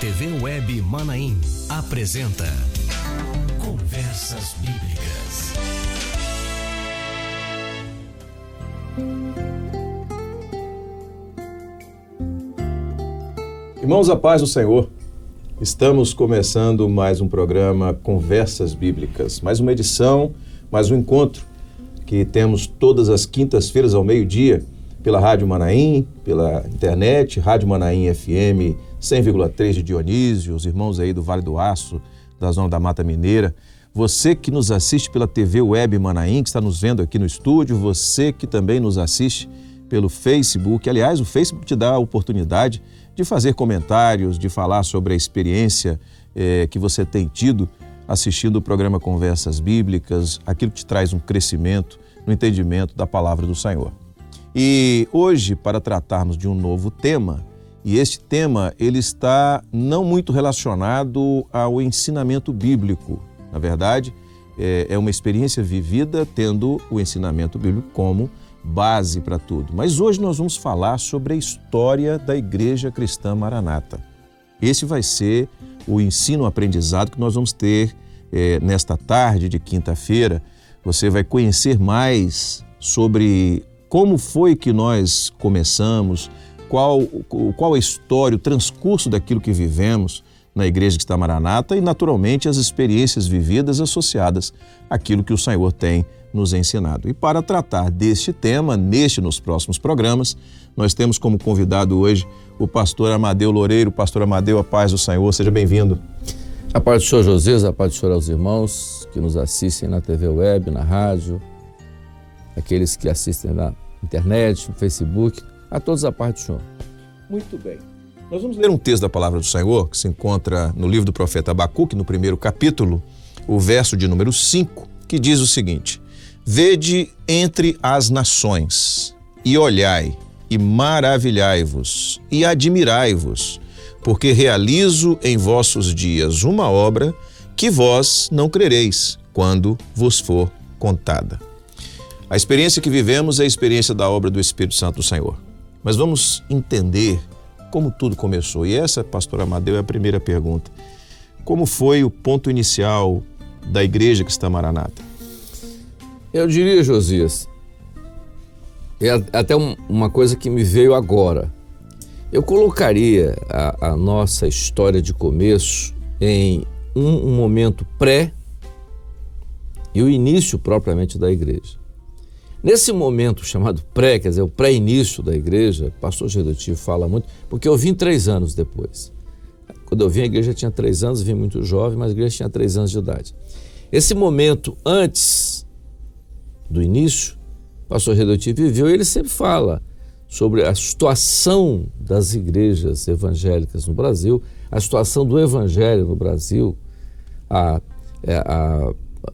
TV Web Manaim apresenta Conversas Bíblicas. Irmãos, a paz do Senhor. Estamos começando mais um programa Conversas Bíblicas, mais uma edição, mais um encontro que temos todas as quintas-feiras ao meio-dia pela Rádio Manaim, pela internet, Rádio Manaim FM 100,3 de Dionísio, os irmãos aí do Vale do Aço, da Zona da Mata Mineira, você que nos assiste pela TV Web Manaim, que está nos vendo aqui no estúdio, você que também nos assiste pelo Facebook. Aliás, o Facebook te dá a oportunidade de fazer comentários, de falar sobre a experiência que você tem tido assistindo o programa Conversas Bíblicas, aquilo que te traz um crescimento no entendimento da palavra do Senhor. E hoje, para tratarmos de um novo tema, e este tema ele está não muito relacionado ao ensinamento bíblico. Na verdade, é uma experiência vivida tendo o ensinamento bíblico como base para tudo. Mas hoje nós vamos falar sobre a história da Igreja Cristã Maranata. Esse vai ser o ensino-aprendizado que nós vamos ter nesta tarde de quinta-feira. Você vai conhecer mais sobre como foi que nós começamos, qual a história, o transcurso daquilo que vivemos na Igreja Cristã Maranata e, naturalmente, as experiências vividas associadas àquilo que o Senhor tem nos ensinado. E para tratar deste tema, nos próximos programas, nós temos como convidado hoje o pastor Amadeu Loureiro. Pastor Amadeu, a paz do Senhor, seja bem-vindo. A paz do Senhor Josias, a paz do Senhor aos irmãos que nos assistem na TV Web, na rádio, aqueles que assistem na internet, no Facebook, a todos a paz do Senhor. Muito bem. Nós vamos ler um texto da palavra do Senhor que se encontra no livro do profeta Abacuque, no primeiro capítulo, o verso de número 5, que diz o seguinte: Vede entre as nações, e olhai, e maravilhai-vos, e admirai-vos, porque realizo em vossos dias uma obra que vós não crereis, quando vos for contada. A experiência que vivemos é a experiência da obra do Espírito Santo do Senhor. Mas vamos entender como tudo começou. E essa, pastor Amadeu, é a primeira pergunta. Como foi o ponto inicial da Igreja Cristã Maranata? Eu diria, Josias, é até uma coisa que me veio agora. Eu colocaria a nossa história de começo em um momento pré e o início propriamente da igreja. Nesse momento chamado pré, quer dizer, o pré-início da igreja, o pastor Gedotti fala muito, porque eu vim 3 anos depois. Quando eu vim, a igreja tinha 3 anos, vim muito jovem, mas a igreja tinha 3 anos de idade. Esse momento antes do início, o pastor Gedotti viveu e ele sempre fala sobre a situação das igrejas evangélicas no Brasil, a situação do evangelho no Brasil,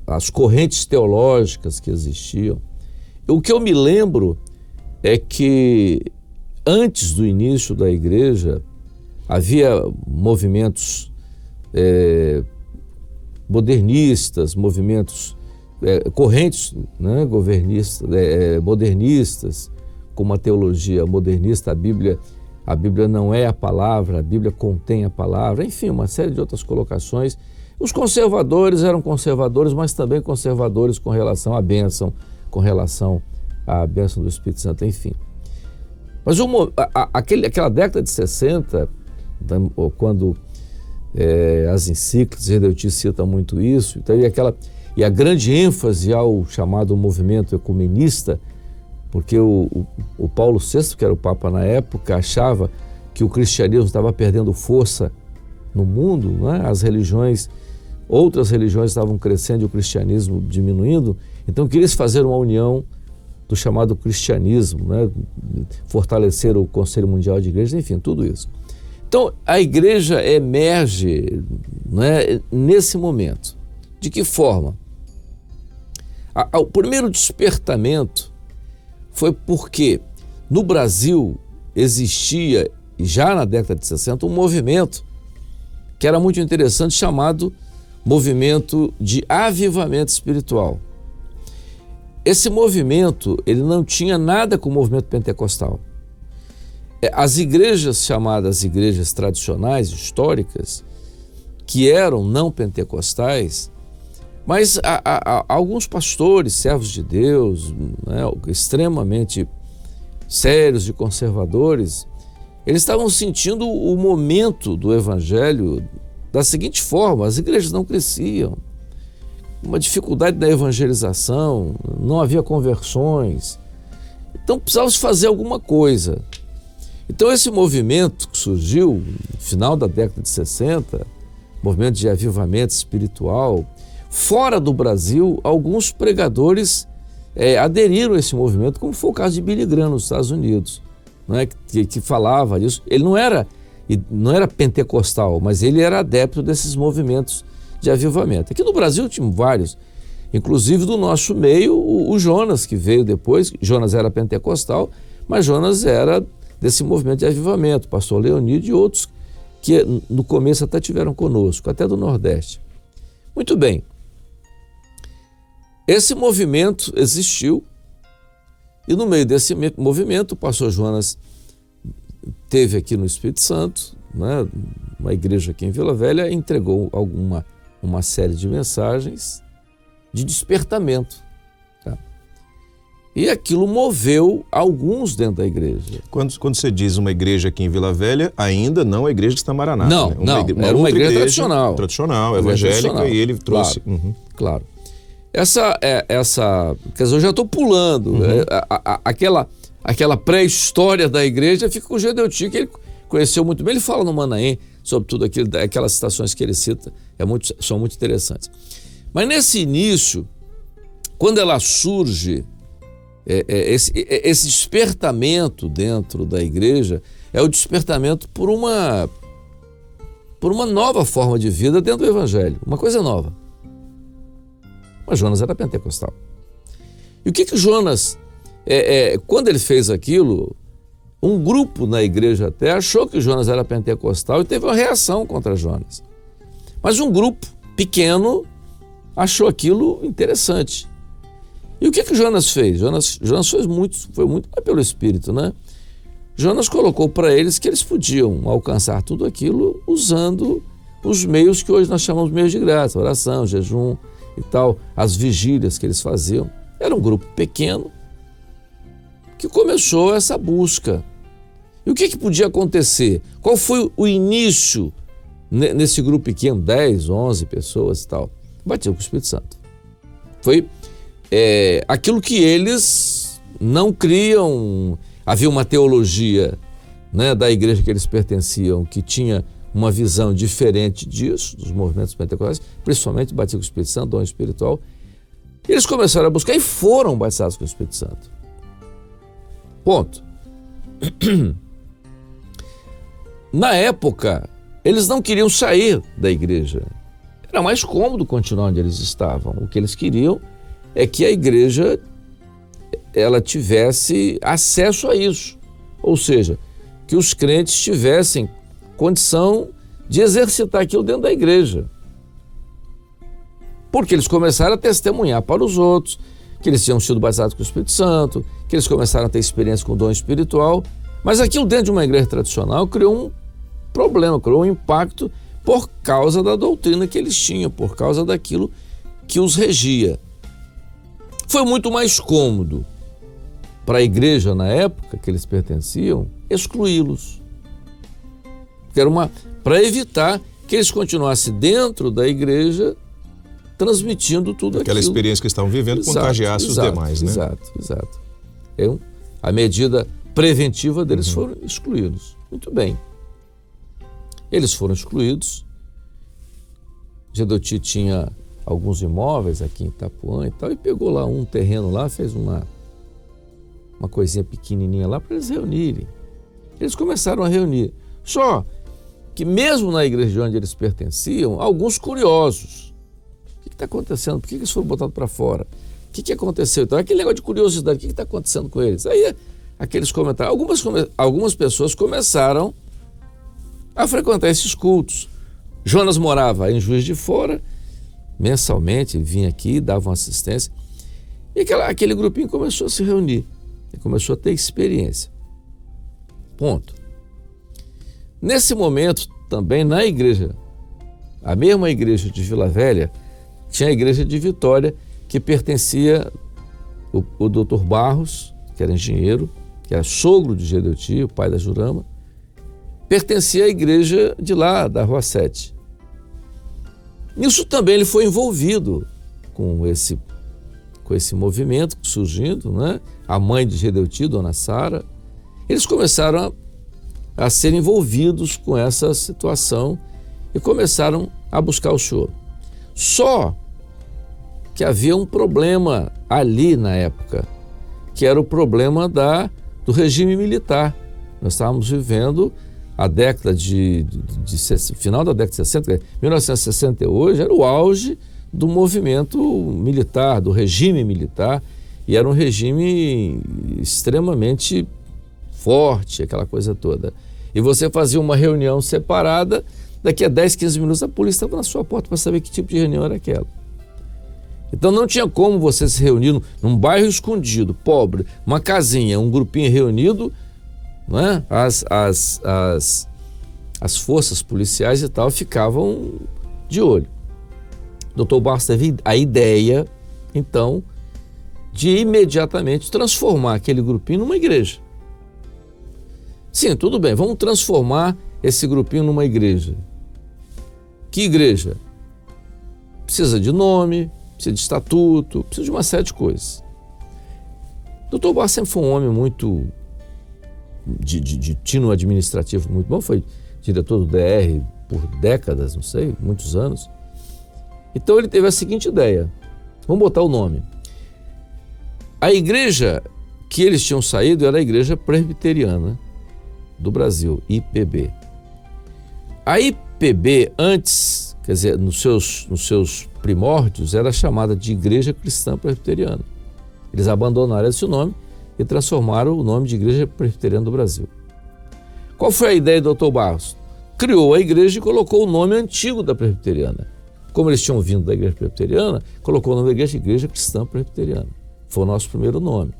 as correntes teológicas que existiam. O que eu me lembro é que antes do início da igreja havia movimentos modernistas, movimentos correntes, né, modernistas, com uma teologia modernista. A Bíblia não é a palavra, a Bíblia contém a palavra, enfim, uma série de outras colocações. Os conservadores eram conservadores, mas também conservadores com relação à bênção, com relação à bênção do Espírito Santo, enfim. Mas aquela década de 60, quando as encíclicas, Gedotti cita muito isso, então, e a grande ênfase ao chamado movimento ecumenista, porque o Paulo VI, que era o Papa na época, achava que o cristianismo estava perdendo força no mundo, né? Outras religiões estavam crescendo e o cristianismo diminuindo, então queria fazer uma união do chamado cristianismo, né? Fortalecer o Conselho Mundial de Igrejas, enfim, tudo isso. Então, a igreja emerge, né, nesse momento. De que forma? O primeiro despertamento foi porque no Brasil existia, já na década de 60, um movimento que era muito interessante, chamado movimento de avivamento espiritual. Esse movimento, ele não tinha nada com o movimento pentecostal. as igrejas chamadas igrejas tradicionais, históricas, que eram não pentecostais, mas alguns pastores, servos de Deus, né, extremamente sérios e conservadores, eles estavam sentindo o momento do evangelho da seguinte forma: as igrejas não cresciam, uma dificuldade da evangelização, não havia conversões, então precisava se fazer alguma coisa. Então esse movimento que surgiu no final da década de 60, movimento de avivamento espiritual, fora do Brasil, alguns pregadores aderiram a esse movimento, como foi o caso de Billy Graham nos Estados Unidos, não é? que falava isso. Ele não era pentecostal, mas ele era adepto desses movimentos de avivamento. Aqui no Brasil tinha vários, inclusive do nosso meio, o Jonas, que veio depois. Jonas era pentecostal, mas Jonas era desse movimento de avivamento, o pastor Leonídio e outros que no começo até tiveram conosco, até do Nordeste. Muito bem, esse movimento existiu e no meio desse movimento o pastor Jonas teve aqui no Espírito Santo, né, uma igreja aqui em Vila Velha, entregou uma série de mensagens de despertamento. Tá? E aquilo moveu alguns dentro da igreja. Quando você diz uma igreja aqui em Vila Velha, ainda não a igreja de Samaranata. Não, né? Era uma igreja tradicional. Tradicional, evangélica, tradicional. E ele trouxe... Claro, claro. Essa, quer dizer, eu já estou pulando. Aquela pré-história da igreja fica com o Gedeuti, que ele conheceu muito bem. Ele fala no Manaém sobre tudo aquilo, aquelas citações que ele cita, são muito interessantes. Mas nesse início, quando ela surge, esse despertamento dentro da igreja é o despertamento por uma nova forma de vida dentro do evangelho, uma coisa nova. Mas Jonas era pentecostal. E o que Jonas, quando ele fez aquilo, um grupo na igreja até achou que Jonas era pentecostal e teve uma reação contra Jonas. Mas um grupo pequeno achou aquilo interessante. E o que Jonas fez? Jonas foi muito pelo Espírito, né? Jonas colocou para eles que eles podiam alcançar tudo aquilo usando os meios que hoje nós chamamos de meios de graça, oração, jejum e tal, as vigílias que eles faziam. Era um grupo pequeno que começou essa busca. E o que podia acontecer? Qual foi o início nesse grupo pequeno, 10, 11 pessoas e tal? Batia com o Espírito Santo. Foi aquilo que eles não criam. Havia uma teologia, né, da igreja que eles pertenciam que tinha uma visão diferente disso, dos movimentos pentecostais, principalmente batismo com o Espírito Santo, dom espiritual. Eles começaram a buscar e foram batizados com o Espírito Santo. Ponto. Na época, eles não queriam sair da igreja. Era mais cômodo continuar onde eles estavam. O que eles queriam é que a igreja ela tivesse acesso a isso. Ou seja, que os crentes tivessem condição de exercitar aquilo dentro da igreja. Porque eles começaram a testemunhar para os outros que eles tinham sido batizados com o Espírito Santo, que eles começaram a ter experiência com o dom espiritual, mas aquilo dentro de uma igreja tradicional criou um problema, criou um impacto por causa da doutrina que eles tinham, por causa daquilo que os regia. Foi muito mais cômodo para a igreja na época que eles pertenciam excluí-los. Era para evitar que eles continuassem dentro da igreja transmitindo tudo aquela aquilo. Experiência que estavam vivendo, contagiasse os demais, né? Exato. A medida preventiva deles foram excluídos. Muito bem. Eles foram excluídos. Gedeuti tinha alguns imóveis aqui em Itapuã e tal, e pegou lá um terreno lá, fez uma coisinha pequenininha lá para eles reunirem. Eles começaram a reunir. Só que mesmo na igreja onde eles pertenciam, alguns curiosos. O que está acontecendo? Por que eles foram botados para fora? O que aconteceu? Então, aquele negócio de curiosidade, o que está acontecendo com eles? Aí, aqueles comentários, algumas pessoas começaram a frequentar esses cultos. Jonas morava em Juiz de Fora, mensalmente, ele vinha aqui, dava uma assistência, e aquele grupinho começou a se reunir, e começou a ter experiência. Ponto. Nesse momento, também na igreja, a mesma igreja de Vila Velha, tinha a igreja de Vitória, que pertencia o Dr. Barros, que era engenheiro, que era sogro de Gedeuti, o pai da Jurama, pertencia à igreja de lá, da Rua 7. Nisso também ele foi envolvido com esse movimento surgindo, né? A mãe de Gedeuti, Dona Sara, eles começaram a ser envolvidos com essa situação e começaram a buscar o senhor. Só que havia um problema ali na época, que era o problema do regime militar. Nós estávamos vivendo a década final da década de 60, 1968, era o auge do movimento militar, do regime militar, e era um regime extremamente forte, aquela coisa toda. E você fazia uma reunião separada, daqui a 10, 15 minutos a polícia estava na sua porta para saber que tipo de reunião era aquela. Então não tinha como você se reunir num bairro escondido, pobre, uma casinha, um grupinho reunido, né? As forças policiais e tal ficavam de olho. O Dr. Barros teve a ideia, então, de imediatamente transformar aquele grupinho numa igreja. Sim, tudo bem, vamos transformar esse grupinho numa igreja. Que igreja? Precisa de nome, precisa de estatuto, precisa de uma série de coisas. O Dr. Barros sempre foi um homem muito de tino administrativo muito bom, foi diretor do DR por décadas, não sei, muitos anos. Então ele teve a seguinte ideia, vamos botar o nome. A igreja que eles tinham saído era a Igreja Presbiteriana do Brasil, IPB. A IPB antes, quer dizer, nos seus primórdios, era chamada de Igreja Cristã Presbiteriana. Eles abandonaram esse nome e transformaram o nome de Igreja Presbiteriana do Brasil. Qual foi a ideia do Dr. Barros? Criou a igreja e colocou o nome antigo da Presbiteriana. Como eles tinham vindo da Igreja Presbiteriana, colocou o nome da Igreja Cristã Presbiteriana. Foi o nosso primeiro nome.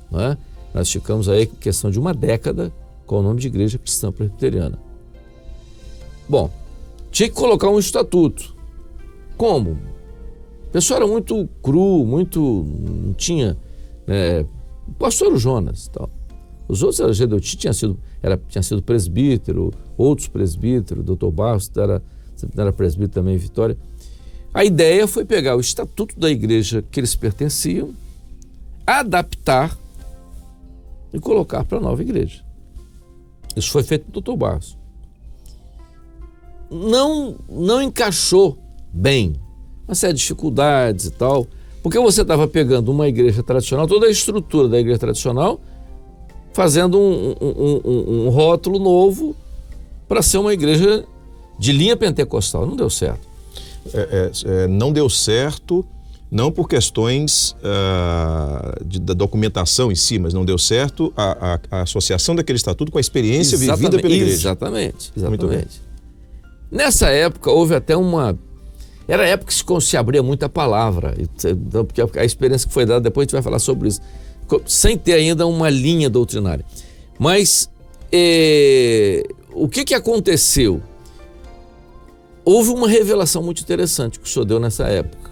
Não é? Nós ficamos aí com questão de uma década com o nome de Igreja Cristã Presbiteriana. Bom, tinha que colocar um estatuto. Como? O pessoal era muito cru, não tinha... o pastor era o Jonas e tal. Os outros eram Gedeuti, tinha sido presbítero, outros presbíteros, o Dr. Barros era presbítero também em Vitória. A ideia foi pegar o estatuto da igreja que eles pertenciam, adaptar e colocar para a nova igreja. Isso foi feito pelo Dr. Barros. Não encaixou bem, uma série de dificuldades e tal, porque você estava pegando uma igreja tradicional, toda a estrutura da igreja tradicional, fazendo um rótulo novo para ser uma igreja de linha pentecostal. Não deu certo. Não deu certo, não por questões da documentação em si, mas não deu certo a associação daquele estatuto com a experiência vivida pela igreja. Exatamente. Muito bem. Nessa época houve até era a época que se abria muita palavra, porque a experiência que foi dada, depois a gente vai falar sobre isso, sem ter ainda uma linha doutrinária. Mas o que aconteceu? Houve uma revelação muito interessante que o senhor deu nessa época.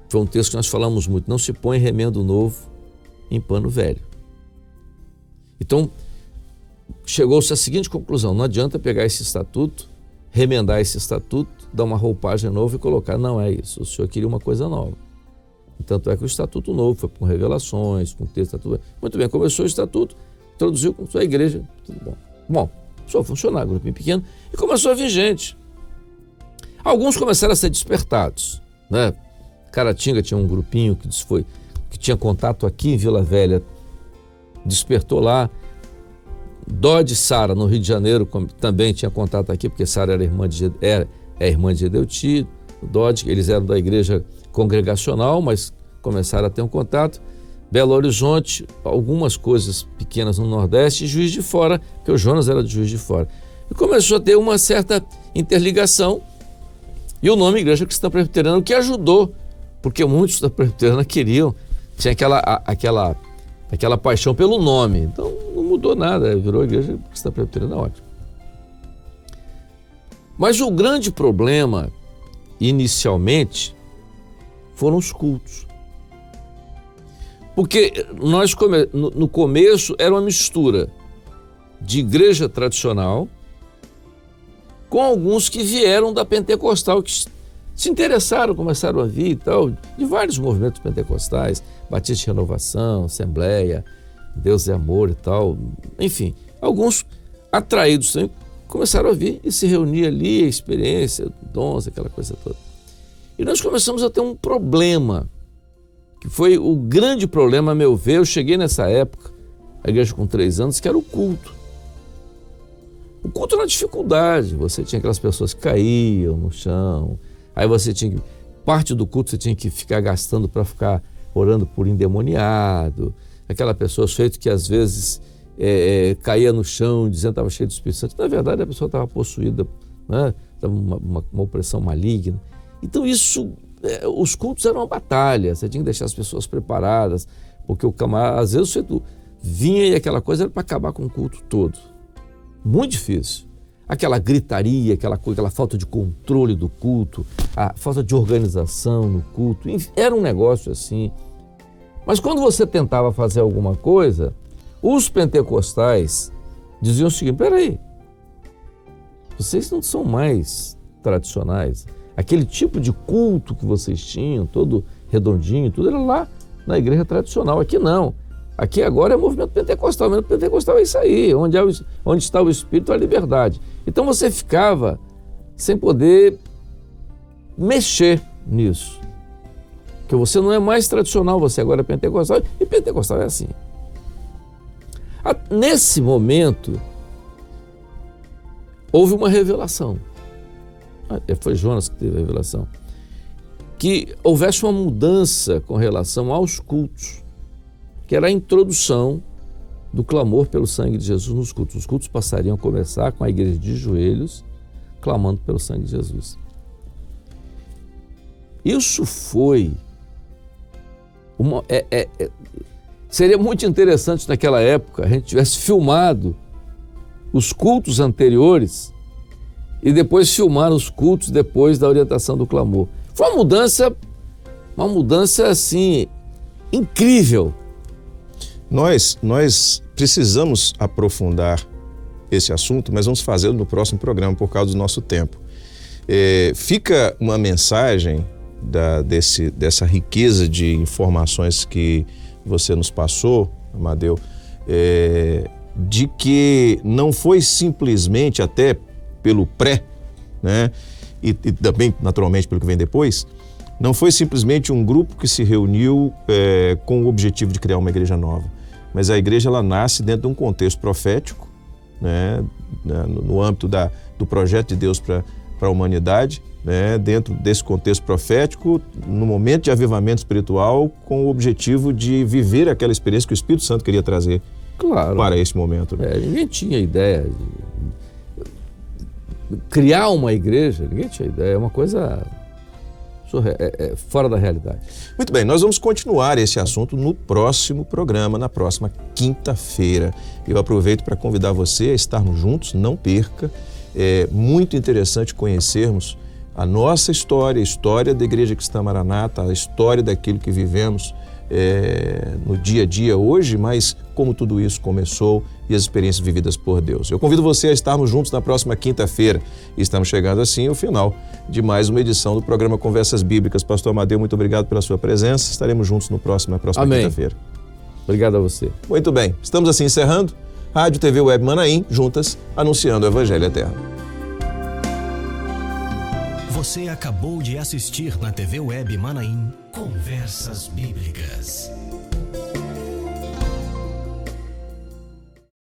Foi um texto que nós falamos muito, não se põe remendo novo em pano velho. Então, chegou-se à seguinte conclusão, não adianta pegar esse estatuto, remendar esse estatuto, dar uma roupagem nova e colocar, não é isso, o senhor queria uma coisa nova. Tanto é que o estatuto novo foi com revelações, com texto, tudo. Muito bem, começou o estatuto, introduziu com sua igreja, tudo bom. Bom, começou a funcionar, grupinho pequeno, e começou a vir gente. Alguns começaram a ser despertados, né? Caratinga tinha um grupinho que tinha contato aqui em Vila Velha, despertou lá. Dodge Sara, no Rio de Janeiro, também tinha contato aqui, porque Sara era irmã de Gedeuti. Dodge, eles eram da igreja congregacional, mas começaram a ter um contato. Belo Horizonte, algumas coisas pequenas no Nordeste, e Juiz de Fora, porque o Jonas era de Juiz de Fora. E começou a ter uma certa interligação, e o nome Igreja Cristã Presbiteriana, o que ajudou, porque muitos da Presbiteriana tinha aquela paixão pelo nome. Então, não mudou nada, virou a igreja cristã presbiteriana, ótimo. Mas o grande problema, inicialmente, foram os cultos. Porque no começo era uma mistura de igreja tradicional com alguns que vieram da pentecostal, que se interessaram, começaram a vir e tal, de vários movimentos pentecostais, Batista de Renovação, Assembleia, Deus é Amor e tal, enfim, alguns atraídos também começaram a vir e se reunir ali, a experiência, dons, aquela coisa toda. E nós começamos a ter um problema, que foi o grande problema, a meu ver. Eu cheguei nessa época, a igreja com 3 anos, que era o culto. O culto era uma dificuldade, você tinha aquelas pessoas que caíam no chão, aí você tinha que, parte do culto você tinha que ficar gastando para ficar orando por endemoniado, aquela pessoa feito que às vezes caía no chão dizendo que estava cheio do Espírito Santo. Na verdade a pessoa estava possuída, né? Estava uma opressão maligna. Então os cultos eram uma batalha, você tinha que deixar as pessoas preparadas, porque o camarada, às vezes o sujeito vinha e aquela coisa era para acabar com o culto todo. Muito difícil. Aquela gritaria, aquela falta de controle do culto, a falta de organização no culto, era um negócio assim. Mas quando você tentava fazer alguma coisa, os pentecostais diziam o seguinte: peraí, vocês não são mais tradicionais. Aquele tipo de culto que vocês tinham, todo redondinho, tudo era lá na igreja tradicional. Aqui não. Aqui agora é movimento pentecostal. O movimento pentecostal é isso aí. Onde está o Espírito, a liberdade. Então você ficava sem poder mexer nisso. Porque você não é mais tradicional, você agora é pentecostal. E pentecostal é assim. Nesse momento, houve uma revelação. Foi Jonas que teve a revelação. Que houvesse uma mudança com relação aos cultos, que era a introdução do clamor pelo sangue de Jesus nos cultos. Os cultos passariam a começar com a igreja de joelhos, clamando pelo sangue de Jesus. Isso foi seria muito interessante naquela época a gente tivesse filmado os cultos anteriores e depois filmar os cultos depois da orientação do clamor. Foi uma mudança assim, incrível. Nós precisamos aprofundar esse assunto, mas vamos fazê-lo no próximo programa por causa do nosso tempo. Fica uma mensagem dessa riqueza de informações que você nos passou, Amadeu, de que não foi simplesmente, até pelo né, e também naturalmente pelo que vem depois, não foi simplesmente um grupo que se reuniu com o objetivo de criar uma igreja nova, mas a igreja ela nasce dentro de um contexto profético, né, no âmbito do projeto de Deus para a humanidade, né, dentro desse contexto profético, no momento de avivamento espiritual, com o objetivo de viver aquela experiência que o Espírito Santo queria trazer para esse momento. Né? Ninguém tinha ideia de criar uma igreja, ninguém tinha ideia, é uma coisa fora da realidade. Muito bem, nós vamos continuar esse assunto no próximo programa, na próxima quinta-feira. Eu aproveito para convidar você a estarmos juntos, não perca. É muito interessante conhecermos a nossa história, a história da Igreja Cristã Maranata, a história daquilo que vivemos no dia a dia hoje, mas como tudo isso começou e as experiências vividas por Deus. Eu convido você a estarmos juntos na próxima quinta-feira. E estamos chegando assim ao final de mais uma edição do programa Conversas Bíblicas. Pastor Amadeu, muito obrigado pela sua presença. Estaremos juntos na próxima quinta-feira. Obrigado a você. Muito bem, estamos assim encerrando. Rádio TV Web Manaim, juntas, anunciando o Evangelho Eterno. Você acabou de assistir na TV Web Manaim Conversas Bíblicas.